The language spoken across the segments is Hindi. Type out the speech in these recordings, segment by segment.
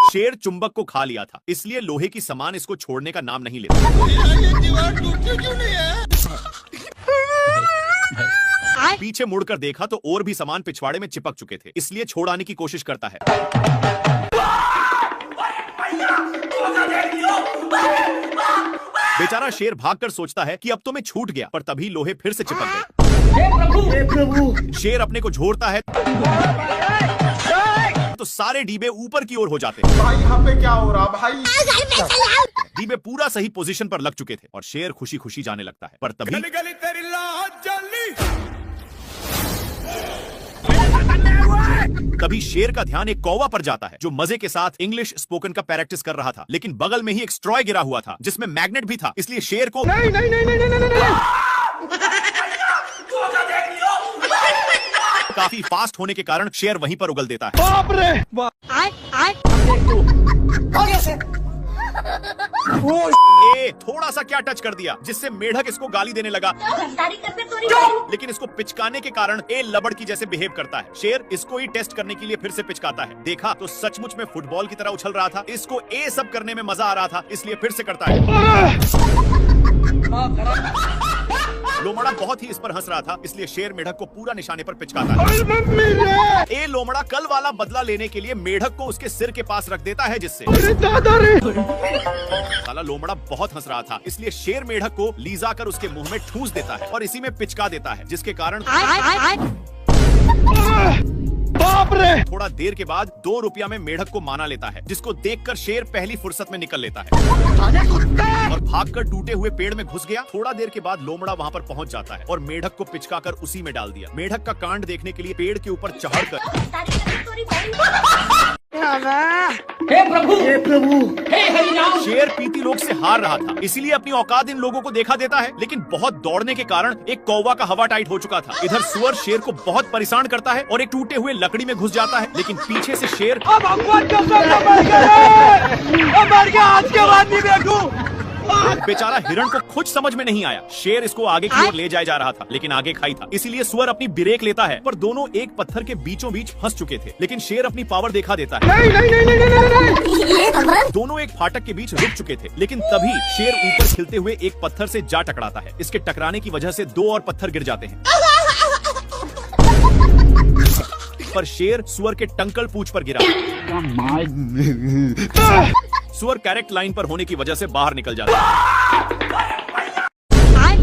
शेर चुंबक को खा लिया था, इसलिए लोहे की सामान इसको छोड़ने का नाम नहीं लेता। पीछे मुड़कर देखा तो और भी सामान पिछवाड़े में चिपक चुके थे, इसलिए छोड़ाने की कोशिश करता है। बेचारा शेर भागकर सोचता है कि अब तो मैं छूट गया, पर तभी लोहे फिर से चिपक गए। हे प्रभु! शेर अपने को झोरता है तो सारे डीबे ऊपर की ओर हो जाते हैं। भाई यहाँ पे क्या हो रहा भाई? डीबे पूरा सही पोजीशन पर लग चुके थे और शेर खुशी खुशी जाने लगता है, पर तभी शेर का ध्यान एक कौवा पर जाता है जो मजे के साथ इंग्लिश स्पोकन का प्रैक्टिस कर रहा था, लेकिन बगल में ही एक स्ट्रॉय गिरा हुआ था जिसमें मैग्नेट भी था, इसलिए शेर को काफी फास्ट होने के कारण शेर वहीं पर उगल देता है। बाप रे बाप। थोड़ा सा क्या टच कर दिया जिससे मेढक इसको गाली देने लगा, लेकिन इसको पिचकाने के कारण ए लबड़ की जैसे बिहेव करता है। शेर इसको ही टेस्ट करने के लिए फिर से पिचकाता है। देखा तो सचमुच में फुटबॉल की तरह उछल रहा था। इसको ए सब करने में मजा आ रहा था, इसलिए फिर से करता है। लोमड़ा बहुत ही इस पर हंस रहा था, इसलिए शेर मेढक को पूरा निशाने पर पिचकाता है। ए लोमड़ा कल वाला बदला लेने के लिए मेढक को उसके सिर के पास रख देता है, जिससे साला लोमड़ा बहुत हंस रहा था, इसलिए शेर मेढक को लीजा कर उसके मुंह में ठूस देता है और इसी में पिचका देता है, जिसके कारण बाप रे। थोड़ा देर के बाद 2 रुपया में मेढक को माना लेता है, जिसको देखकर शेर पहली फुर्सत में निकल लेता है और भागकर टूटे हुए पेड़ में घुस गया। थोड़ा देर के बाद लोमड़ा वहां पर पहुंच जाता है और मेढक को पिचकाकर उसी में डाल दिया। मेढक का कांड देखने के लिए पेड़ के ऊपर चढ़कर हे प्रभु, हे प्रभु, हे हरिनाम। शेर पीती लोग से हार रहा था, इसीलिए अपनी औकात इन लोगों को देखा देता है, लेकिन बहुत दौड़ने के कारण एक कौवा का हवा टाइट हो चुका था। इधर सुअर शेर को बहुत परेशान करता है और एक टूटे हुए लकड़ी में घुस जाता है, लेकिन पीछे से शेर आज के बाद नहीं देखूं। बेचारा हिरण को कुछ समझ में नहीं आया। शेर इसको आगे की ओर ले जाया जा रहा था, लेकिन आगे खाई था, इसीलिए सुअर अपनी ब्रेक लेता है, पर दोनों एक पत्थर के बीचों बीच फंस चुके थे, लेकिन शेर अपनी पावर दिखा देता है। नहीं। दोनों एक फाटक के बीच रुक चुके थे, लेकिन तभी शेर ऊपर खिलते हुए एक पत्थर से जा टकराता है। इसके टकराने की वजह से 2 और पत्थर गिर जाते हैं, पर शेर सुअर के टंकल पूंछ पर गिरा। सुअर करेक्ट लाइन पर होने की वजह से बाहर निकल जाता है।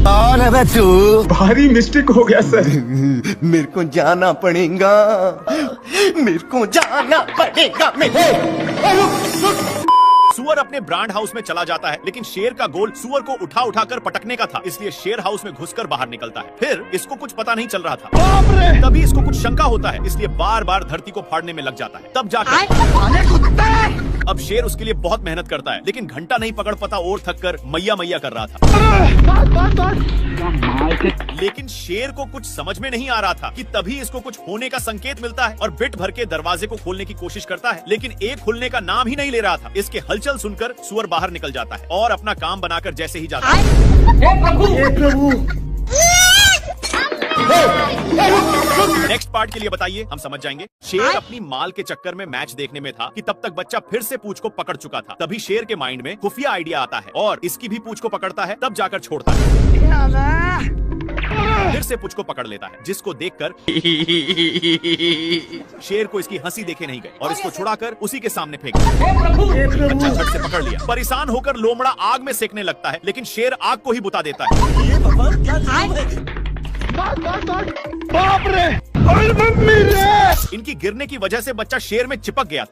कौन है बे तू? भारी मिस्टेक हो गया सर। मेरे को जाना पड़ेगा, मेरे को जाना पड़ेगा। सुअर अपने ब्रांड हाउस में चला जाता है, लेकिन शेर का गोल सुअर को उठा उठाकर पटकने का था, इसलिए शेर हाउस में घुसकर बाहर निकलता है। फिर इसको कुछ पता नहीं चल रहा था, तभी इसको कुछ शंका होता है, इसलिए बार बार धरती को फाड़ने में लग जाता है। तब जाकर अब शेर उसके लिए बहुत मेहनत करता है, लेकिन घंटा नहीं पकड़ पाता और थक कर मैया मैया कर रहा था। लेकिन शेर को कुछ समझ में नहीं आ रहा था कि तभी इसको कुछ होने का संकेत मिलता है और बिट भर के दरवाजे को खोलने की कोशिश करता है, लेकिन एक खुलने का नाम ही नहीं ले रहा था। इसके हलचल सुनकर सुअर बाहर निकल जाता है और अपना काम बनाकर जैसे ही जाता है, हे प्रभु, हे प्रभु। नेक्स्ट पार्ट के लिए बताइए, हम समझ जाएंगे। शेर अपनी माल के चक्कर में मैच देखने में था कि तब तक बच्चा फिर से पूंछ को पकड़ चुका था। तभी शेर के माइंड में खुफिया आइडिया आता है और इसकी भी पूंछ को पकड़ता है, तब जाकर छोड़ता है। फिर से पूंछ को पकड़ लेता है, जिसको देखकर शेर को इसकी हंसी देखे नहीं गई और इसको छुड़ाकर उसी के सामने फेंक दिया। बच्चा झट से पकड़ लिया। परेशान होकर लोमड़ा आग में सेकने लगता है, लेकिन शेर आग को ही बुता देता है। बाप रे, इनकी गिरने की वजह से बच्चा शेर में चिपक गया।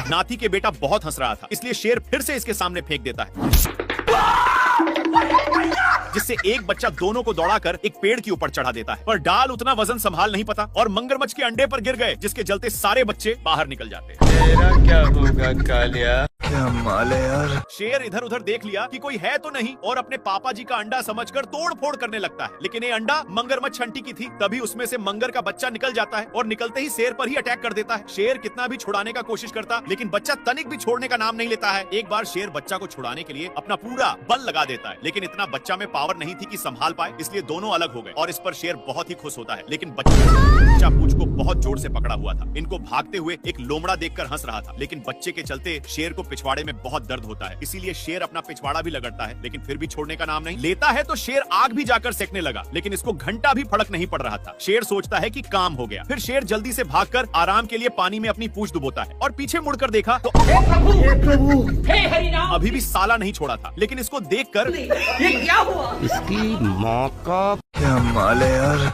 नाती के बेटा बहुत हंस रहा था, इसलिए शेर फिर से इसके सामने फेंक देता है, जिससे एक बच्चा दोनों को दौड़ाकर एक पेड़ के ऊपर चढ़ा देता है, पर डाल उतना वजन संभाल नहीं पाता और मगरमच्छ के अंडे पर गिर गए, जिसके चलते सारे बच्चे बाहर निकल जाते हैं। तेरा क्या होगा कालिया? क्या माल है यार। शेर इधर उधर देख लिया कि कोई है तो नहीं और अपने पापा जी का अंडा समझकर तोड़ फोड़ करने लगता है, लेकिन ये अंडा मगरमच्छ आंटी की थी। तभी उसमें से मंगर का बच्चा निकल जाता है और निकलते ही शेर पर ही अटैक कर देता है। शेर कितना भी छुड़ाने का कोशिश करता, लेकिन बच्चा तनिक भी छोड़ने का नाम नहीं लेता है। एक बार शेर बच्चा को छुड़ाने के लिए अपना पूरा बल लगा देता है, लेकिन इतना बच्चा में पावर नहीं थी कि संभाल पाए, इसलिए दोनों अलग हो गए और इस पर शेर बहुत ही खुश होता है। लेकिन बच्चा पूंछ को बहुत जोर से पकड़ा हुआ था। इनको भागते हुए एक लोमड़ा देखकर हंस रहा था, लेकिन बच्चे के चलते शेर को पिछवाड़े में बहुत दर्द होता है। इसीलिए शेर अपना पिछवाड़ा भी लगड़ता है, लेकिन फिर भी छोड़ने का नाम नहीं लेता है। तो शेर आग भी जाकर सेकने लगा, लेकिन इसको घंटा भी फर्क नहीं पड़ रहा था। शेर सोचता है कि काम हो गया। फिर शेर जल्दी से भागकर आराम के लिए पानी में अपनी पूंछ डुबोता है और पीछे मुड़कर देखा तो हे प्रभु, हे हरिनाम। अभी भी साला नहीं छोड़ा था। लेकिन इसको देखकर ये क्या हुआ? इसकी माँ का क्या माल है यार।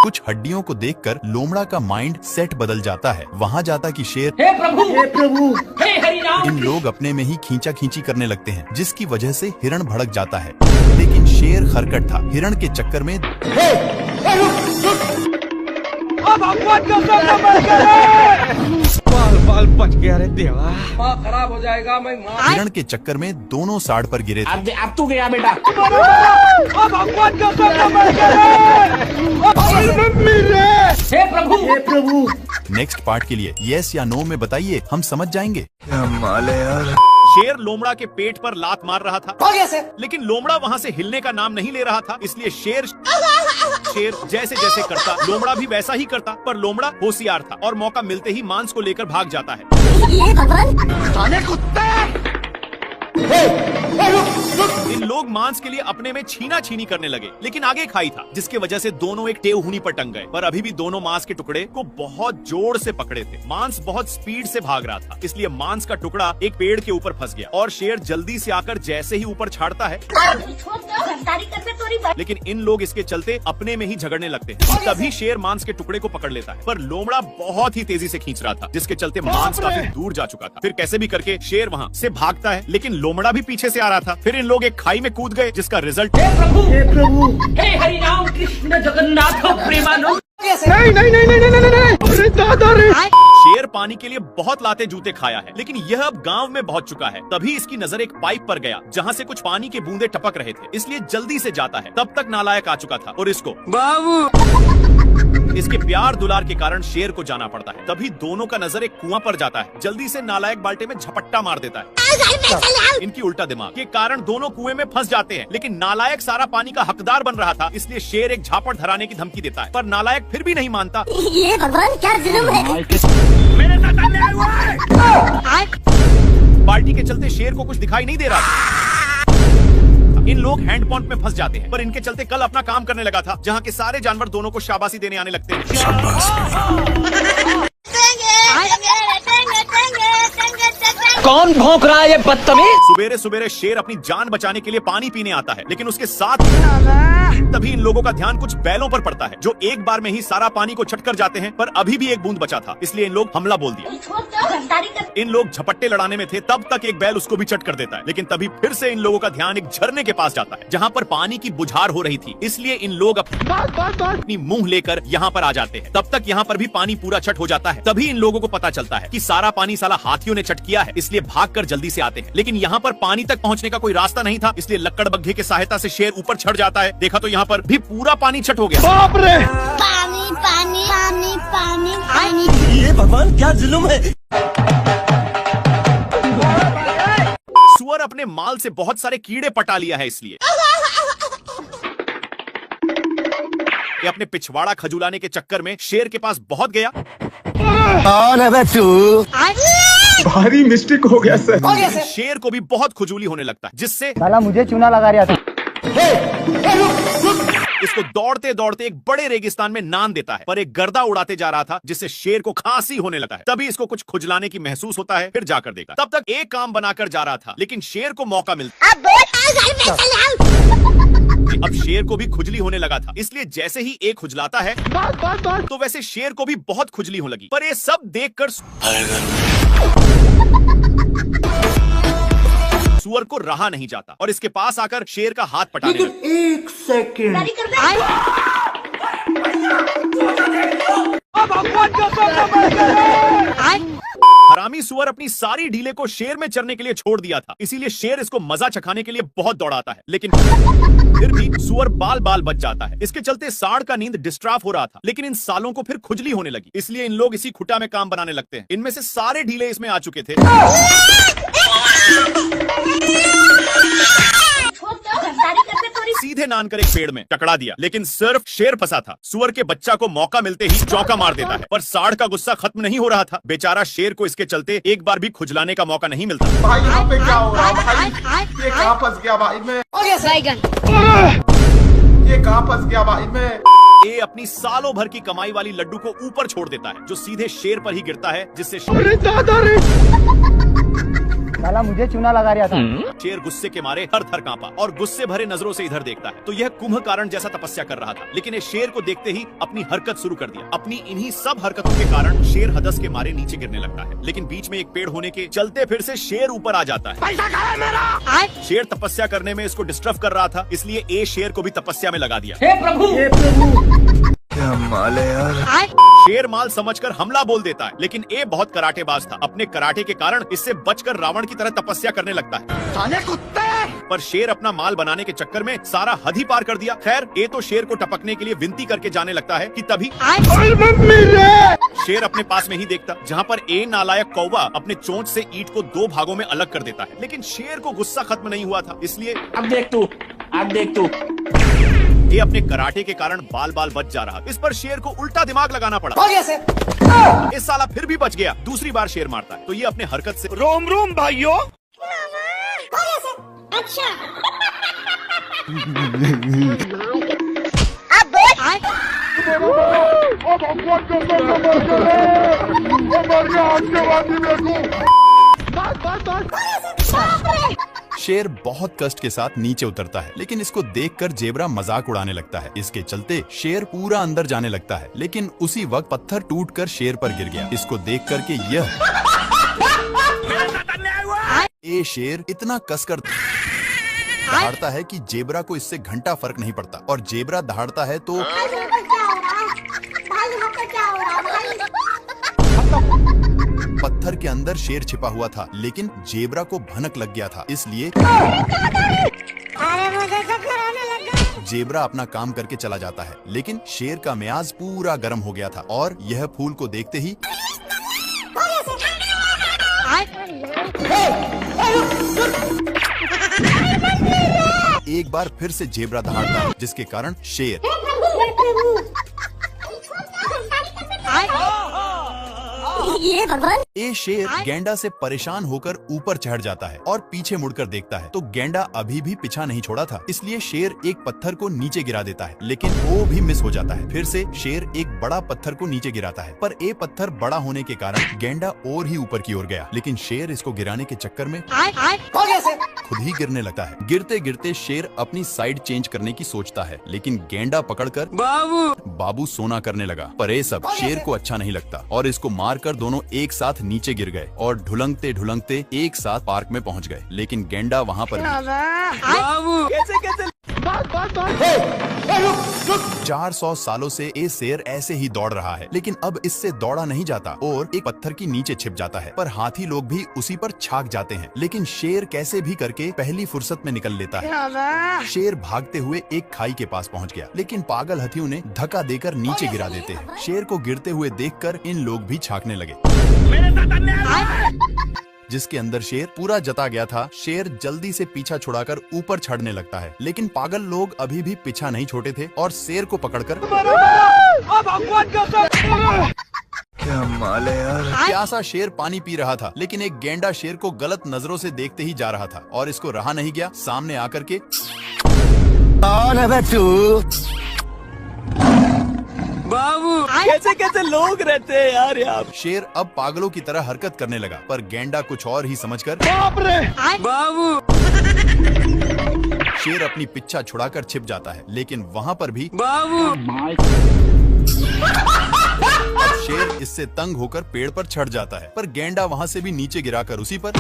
कुछ हड्डियों को देखकर लोमड़ा का माइंड सेट बदल जाता है। वहाँ जाता कि शेर, हे प्रभु, हे हरिनाम। इन लोग अपने में ही खींचा खींची करने लगते हैं, जिसकी वजह से हिरण भड़क जाता है। लेकिन शेर खरकट था। हिरण के चक्कर में बाल बच गया रे देवा। खराब हो जाएगा। मैं हिरण के चक्कर में दोनों साड़ पर गिरे थे। अब तू गया बेटा। हे प्रभु, नेक्स्ट पार्ट के लिए यस या नो में बताइए, हम समझ जाएंगे। क्या माल है यार। शेर लोमड़ा के पेट पर लात मार रहा था, लेकिन लोमड़ा वहाँ से हिलने का नाम नहीं ले रहा था। इसलिए शेर जैसे जैसे करता, लोमड़ा भी वैसा ही करता। पर लोमड़ा होशियार था और मौका मिलते ही मांस को लेकर भाग जाता है। इन लोग मांस के लिए अपने में छीना छीनी करने लगे, लेकिन आगे खाई था, जिसके वजह से दोनों एक टेवहुनी पर टंग गए। पर अभी भी दोनों मांस के टुकड़े को बहुत जोर से पकड़े थे। मांस बहुत स्पीड से भाग रहा था, इसलिए मांस का टुकड़ा एक पेड़ के ऊपर फंस गया और शेर जल्दी से आकर जैसे ही ऊपर छाड़ता है, लेकिन इन लोग इसके चलते अपने में ही झगड़ने लगते हैं। तभी शेर मांस के टुकड़े को पकड़ लेता है, पर लोमड़ा बहुत ही तेजी से खींच रहा था, जिसके चलते मांस काफी दूर जा चुका था। फिर कैसे भी करके शेर वहाँ से भागता है, लेकिन लोमड़ा भी पीछे से आ रहा था। फिर इन लोग एक खाई में कूद गए, जिसका रिजल्ट हे प्रभु, हे हरिनाम कृष्ण जगन्नाथ प्रेमानंद। शेर पानी के लिए बहुत लाते जूते खाया है, लेकिन यह अब गांव में पहुंच चुका है। तभी इसकी नजर एक पाइप पर गया, जहां से कुछ पानी के बूंदे टपक रहे थे, इसलिए जल्दी से जाता है। तब तक नालायक आ चुका था और इसको इसके प्यार दुलार के कारण शेर को जाना पड़ता है। तभी दोनों का नजर एक कुआं पर जाता है। जल्दी से नालायक बाल्टे में झपट्टा मार देता है। इनकी उल्टा दिमाग के कारण दोनों कुएं में फंस जाते हैं, लेकिन नालायक सारा पानी का हकदार बन रहा था, इसलिए शेर एक झापड़ धराने की धमकी देता है। पर नालायक फिर भी नहीं मानता। ये भगवान क्या जुल्म है। मेरे साथ अन्याय हुआ है। बाल्टी के चलते शेर को कुछ दिखाई नहीं दे रहा था। इन लोग हैंड पंप में फंस जाते हैं, पर इनके चलते कल अपना काम करने लगा था, जहाँ के सारे जानवर दोनों को शाबाशी देने आने लगते हैं। कौन भौंक रहा है ये बदतमीज? सुबेरे सुबेरे शेर अपनी जान बचाने के लिए पानी पीने आता है, लेकिन उसके साथ तभी इन लोगों का ध्यान कुछ बैलों पर पड़ता है, जो एक बार में ही सारा पानी को छटकर जाते हैं। पर अभी भी एक बूंद बचा था, इसलिए इन लोग हमला बोल दिया। इन लोग झपट्टे लड़ाने में थे, तब तक एक बैल उसको भी चट कर देता है, लेकिन तभी फिर से इन लोगों का ध्यान एक झरने के पास जाता है, जहाँ पर पानी की बुझार हो रही थी। इसलिए इन लोग अपनी मुंह लेकर यहाँ पर आ जाते हैं। तब तक यहाँ पर भी पानी पूरा छट हो जाता है। तभी इन लोगों को पता चलता है कि सारा पानी साला हाथियों ने चट किया है, इसलिए भागकर जल्दी से आते हैं। लेकिन यहाँ पर पानी तक पहुँचने का कोई रास्ता नहीं था, इसलिए लक्कड़ बग्घे की सहायता से शेर ऊपर चढ़ जाता है। देखा तो यहाँ पर भी पूरा पानी छट हो गया। बाप रे। पानी पानी पानी पानी पानी। ये भगवान क्या जुल्म है। सुअर अपने माल से बहुत सारे कीड़े पटा लिया है, इसलिए ये अपने पिछवाड़ा खजुलाने के चक्कर में शेर के पास बहुत गया। कौन है बे तू? भारी मिस्टेक हो गया सर। शेर को भी बहुत खुजूली होने लगता है, जिससे साला मुझे चूना लगा रहा था। इसको दौड़ते दौड़ते एक बड़े रेगिस्तान में नान देता है, पर एक गर्दा उड़ाते जा रहा था, जिससे शेर को खांसी होने लगा है। तभी इसको कुछ खुजलाने की महसूस होता है, फिर जाकर देखा। तब तक एक काम बनाकर जा रहा था, लेकिन शेर को मौका मिलता। अब शेर को भी खुजली होने लगा था, इसलिए जैसे ही एक खुजलाता है तो वैसे शेर को भी बहुत खुजली होने लगी। पर ये सब देखकर सुअर को रहा नहीं जाता और इसके पास आकर शेर का हाथ पटाने लगा। एक सेकंड। हरामी सुअर अपनी सारी ढीले को शेर में चरने के लिए छोड़ दिया था, इसीलिए शेर इसको मजा चखाने के लिए बहुत दौड़ाता है, लेकिन फिर भी सुअर बाल बाल बच जाता है। इसके चलते साढ़ का नींद डिस्टर्ब हो रहा था, लेकिन इन सालों को फिर खुजली होने लगी, इसलिए इन लोग इसी खुटा में काम बनाने लगते हैं। इनमें से सारे ढीले इसमें आ चुके थे। सीधे नान कर एक पेड़ में टकरा दिया, लेकिन सिर्फ शेर फंसा था। सुअर के बच्चा को मौका मिलते ही चौका मार देता है, पर सांड का गुस्सा खत्म नहीं हो रहा था। बेचारा शेर को इसके चलते एक बार भी खुजलाने का मौका नहीं मिलता। भाई यहाँ पे क्या हो रहा है भाई? ये कहाँ फंस गया भाई मैं? ये कहाँ फंस गया भाई मैं? ये अपनी सालों भर की कमाई वाली लड्डू को ऊपर छोड़ देता है, जो सीधे शेर पर ही गिरता है, जिससे साला मुझे चूना लगा रहा था। शेर गुस्से के मारे थर थर कांपा और गुस्से भरे नजरों से इधर देखता है। तो यह कुंभकर्ण जैसा तपस्या कर रहा था, लेकिन ये शेर को देखते ही अपनी हरकत शुरू कर दिया। अपनी इन्हीं सब हरकतों के कारण शेर हदस के मारे नीचे गिरने लगता है, लेकिन बीच में एक पेड़ होने के चलते फिर से शेर ऊपर आ जाता है। पैसा कहाँ है मेरा? शेर तपस्या करने में इसको डिस्टर्ब कर रहा था, इसलिए ए शेर को भी तपस्या में लगा दिया। हे प्रभु क्या माल है यार। शेर माल समझकर हमला बोल देता है, लेकिन ए बहुत कराटेबाज था। अपने कराटे के कारण इससे बचकर रावण की तरह तपस्या करने लगता है। साले कुत्ते! पर शेर अपना माल बनाने के चक्कर में सारा हद ही पार कर दिया। खैर ए तो शेर को टपकने के लिए विनती करके जाने लगता है कि तभी शेर अपने पास में ही देखता, जहाँ पर ए नालायक कौवा अपने चोंच से ईंट को 2 भागों में अलग कर देता है। लेकिन शेर को गुस्सा खत्म नहीं हुआ था, इसलिए अब देख तू ये अपने कराटे के कारण बाल बाल बच जा रहा। इस पर शेर को उल्टा दिमाग लगाना पड़ा। इस साला फिर भी बच गया। दूसरी बार शेर मारता है तो ये अपने हरकत से रोम रोम भाइयों। अच्छा शेर बहुत कष्ट के साथ नीचे उतरता है, लेकिन इसको देखकर जेबरा मजाक उड़ाने लगता है। इसके चलते शेर पूरा अंदर जाने लगता है, लेकिन उसी वक्त पत्थर टूटकर शेर पर गिर गया। इसको देख करके यह ए शेर इतना कसकर दहाड़ता है कि जेबरा को इससे घंटा फर्क नहीं पड़ता, और जेबरा दहाड़ता है तो पत्थर के अंदर शेर छिपा हुआ था, लेकिन जेबरा को भनक लग गया था, इसलिए जेबरा अपना काम करके चला जाता है। लेकिन शेर का मियाज पूरा गर्म हो गया था और यह फूल को देखते ही एक बार फिर से जेबरा दहाड़ता है, जिसके कारण शेर ये भगवान। ए शेर गेंडा से परेशान होकर ऊपर चढ़ जाता है और पीछे मुड़कर देखता है तो गेंडा अभी भी पीछा नहीं छोड़ा था, इसलिए शेर एक पत्थर को नीचे गिरा देता है, लेकिन वो भी मिस हो जाता है। फिर से शेर एक बड़ा पत्थर को नीचे गिराता है, पर ए पत्थर बड़ा होने के कारण गेंडा और ही ऊपर की ओर गया, लेकिन शेर इसको गिराने के चक्कर में खुद ही गिरने लगता है। गिरते गिरते शेर अपनी साइड चेंज करने की सोचता है, लेकिन गेंडा पकड़कर बाबू सोना करने लगा। पर ये सब शेर को अच्छा नहीं लगता और इसको मारकर दोनों एक साथ नीचे गिर गए और ढुलंगते ढुलंगते एक साथ पार्क में पहुंच गए। लेकिन गेंडा वहां पर 400 सालों से ये शेर ऐसे ही दौड़ रहा है, लेकिन अब इससे दौड़ा नहीं जाता और एक पत्थर की नीचे छिप जाता है। पर हाथी लोग भी उसी पर छाक जाते हैं, लेकिन शेर कैसे भी करके पहली फुर्सत में निकल लेता है। शेर भागते हुए एक खाई के पास पहुंच गया, लेकिन पागल हाथियों ने धक्का देकर नीचे गिरा देते हैं। शेर को गिरते हुए देखकर इन लोग भी छाकने लगे, जिसके अंदर शेर पूरा जता गया था। शेर जल्दी से पीछा छुड़ाकर ऊपर चढ़ने लगता है, लेकिन पागल लोग अभी भी पीछा नहीं छोड़े थे और शेर को पकड़कर क्या माल है यार। प्यासा शेर पानी पी रहा था, लेकिन एक गेंडा शेर को गलत नजरों से देखते ही जा रहा था और इसको रहा नहीं गया। सामने आकर के कौन है बे तू? कैसे कैसे लोग रहते हैं यार यहाँ। शेर अब पागलों की तरह हरकत करने लगा, पर गेंडा कुछ और ही समझकर शेर अपनी पिच्छा छुड़ाकर छिप जाता है, लेकिन वहाँ पर भी अब शेर इससे तंग होकर पेड़ पर चढ़ जाता है, पर गेंडा वहाँ से भी नीचे गिराकर उसी पर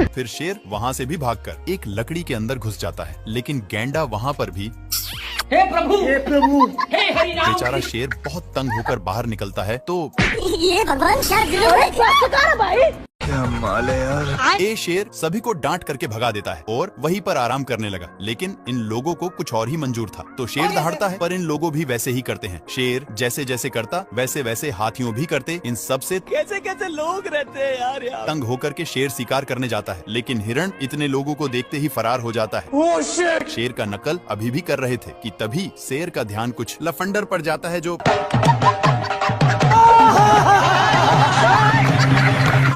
फिर शेर वहाँ से भी भागकर एक लकड़ी के अंदर घुस जाता है, लेकिन गेंडा वहाँ पर भी हे प्रभु हे हरि राम। बेचारा शेर बहुत तंग होकर बाहर निकलता है तो ये भगवान क्या जुल्म है? क्या माल है यार। ए शेर सभी को डांट करके भगा देता है और वहीं पर आराम करने लगा, लेकिन इन लोगों को कुछ और ही मंजूर था। तो शेर दहाड़ता है, पर इन लोगों भी वैसे ही करते हैं। शेर जैसे जैसे करता वैसे वैसे हाथियों भी करते। इन सब से कैसे कैसे लोग रहते हैं यार। तंग होकर के शेर शिकार करने जाता है, लेकिन हिरण इतने लोगों को देखते ही फरार हो जाता है। शेर का नकल अभी भी कर रहे थे कि तभी शेर का ध्यान कुछ लफंडर पर जाता है जो